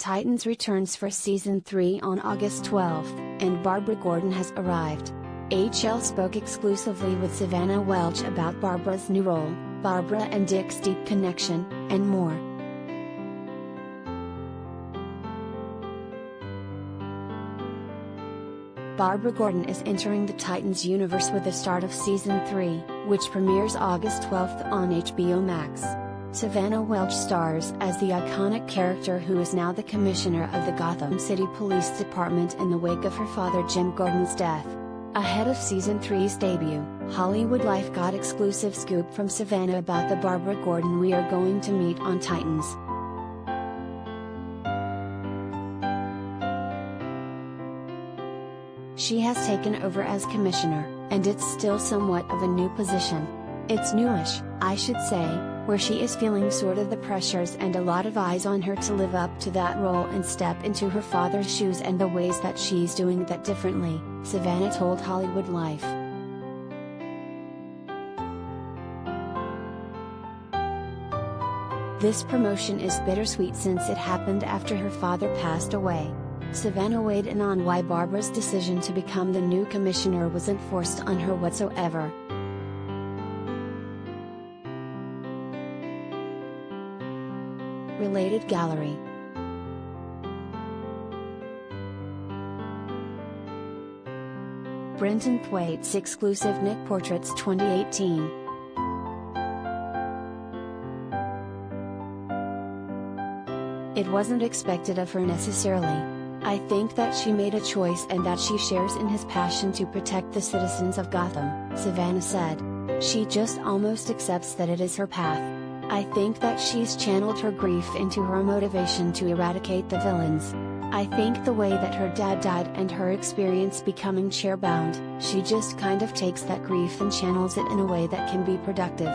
Titans returns for Season 3 on August 12, and Barbara Gordon has arrived. HL spoke exclusively with Savannah Welch about Barbara's new role, Barbara and Dick's deep connection, and more. Barbara Gordon is entering the Titans universe with the start of Season 3, which premieres August 12 on HBO Max. Savannah Welch stars as the iconic character who is now the commissioner of the Gotham City Police Department in the wake of her father Jim Gordon's death. Ahead of Season 3's debut, HollywoodLife got exclusive scoop from Savannah about the Barbara Gordon we are going to meet on Titans. She has taken over as commissioner, and it's still somewhat of a new position. It's newish, I should say, where she is feeling sort of the pressures and a lot of eyes on her to live up to that role and step into her father's shoes, and the ways that she's doing that differently, Savannah told HollywoodLife. This promotion is bittersweet since it happened after her father passed away. Savannah weighed in on why Barbara's decision to become the new commissioner wasn't forced on her whatsoever. Related gallery. Brenton Thwaites exclusive Nick Portraits 2018. It wasn't expected of her necessarily. I think that she made a choice and that she shares in his passion to protect the citizens of Gotham, Savannah said. She just almost accepts that it is her path. I think that she's channeled her grief into her motivation to eradicate the villains. I think the way that her dad died and her experience becoming chairbound, she just kind of takes that grief and channels it in a way that can be productive.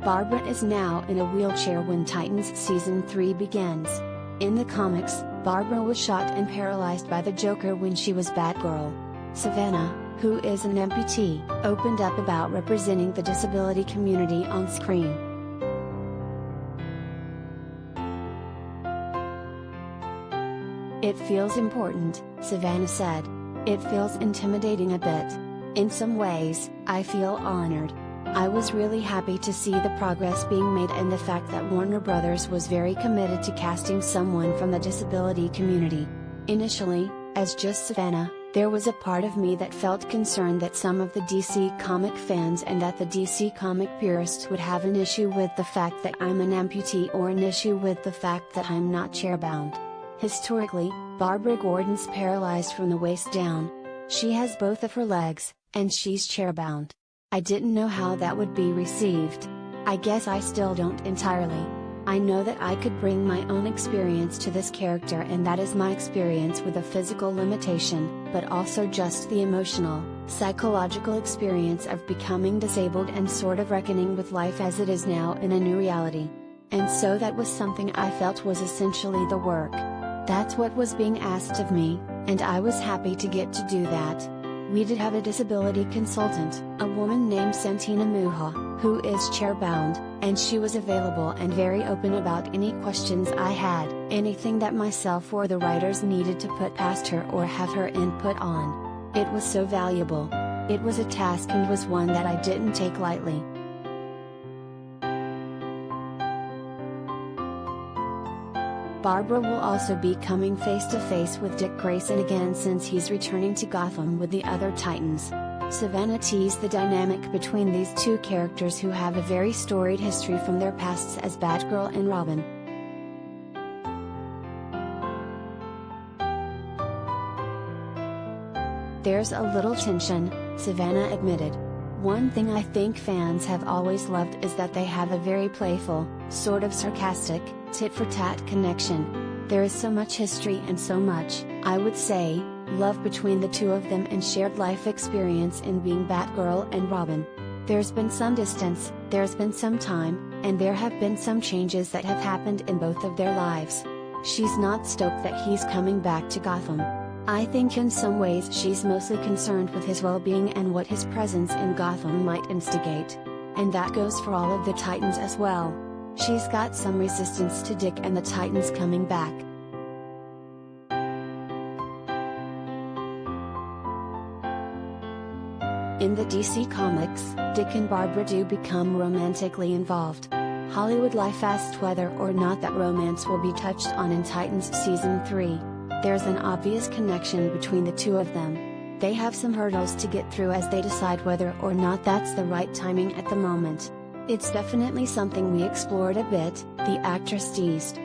Barbara is now in a wheelchair when Titans Season 3 begins. In the comics, Barbara was shot and paralyzed by the Joker when she was Batgirl. Savannah, who is an amputee, opened up about representing the disability community on screen. It feels important, Savannah said. It feels intimidating a bit. In some ways, I feel honored. I was really happy to see the progress being made and the fact that Warner Brothers was very committed to casting someone from the disability community. Initially, as just Savannah, there was a part of me that felt concerned that some of the DC comic fans and that the DC comic purists would have an issue with the fact that I'm an amputee or an issue with the fact that I'm not chairbound. Historically, Barbara Gordon's paralyzed from the waist down. She has both of her legs, and she's chairbound. I didn't know how that would be received. I guess I still don't entirely. I know that I could bring my own experience to this character, and that is my experience with a physical limitation, but also just the emotional, psychological experience of becoming disabled and sort of reckoning with life as it is now in a new reality. And so that was something I felt was essentially the work. That's what was being asked of me, and I was happy to get to do that. We did have a disability consultant, a woman named Santina Muha, who is chairbound, and she was available and very open about any questions I had, anything that myself or the writers needed to put past her or have her input on. It was so valuable. It was a task and was one that I didn't take lightly. Barbara will also be coming face to face with Dick Grayson again since he's returning to Gotham with the other Titans. Savannah teased the dynamic between these two characters who have a very storied history from their pasts as Batgirl and Robin. There's a little tension, Savannah admitted. One thing I think fans have always loved is that they have a very playful, sort of sarcastic, tit-for-tat connection. There is so much history and so much, I would say, love between the two of them and shared life experience in being Batgirl and Robin. There's been some distance, there's been some time, and there have been some changes that have happened in both of their lives. She's not stoked that he's coming back to Gotham. I think in some ways she's mostly concerned with his well-being and what his presence in Gotham might instigate. and that goes for all of the Titans as well. She's got some resistance to Dick and the Titans coming back. In the DC Comics, Dick and Barbara do become romantically involved. HollywoodLife asked whether or not that romance will be touched on in Titans Season 3. There's an obvious connection between the two of them. They have some hurdles to get through as they decide whether or not that's the right timing at the moment. It's definitely something we explored a bit, the actress teased.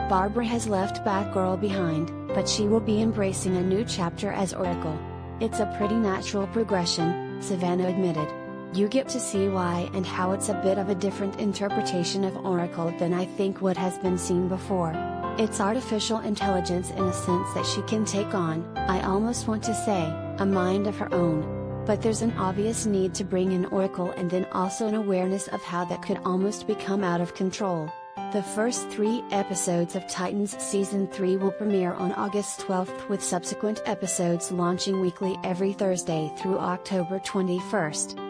Barbara has left Batgirl behind, but she will be embracing a new chapter as Oracle. It's a pretty natural progression, Savannah admitted. You get to see why and how it's a bit of a different interpretation of Oracle than I think what has been seen before. It's artificial intelligence in a sense that she can take on, I almost want to say, a mind of her own. But there's an obvious need to bring in Oracle and then also an awareness of how that could almost become out of control. The first 3 episodes of Titans Season 3 will premiere on August 12th with subsequent episodes launching weekly every Thursday through October 21st.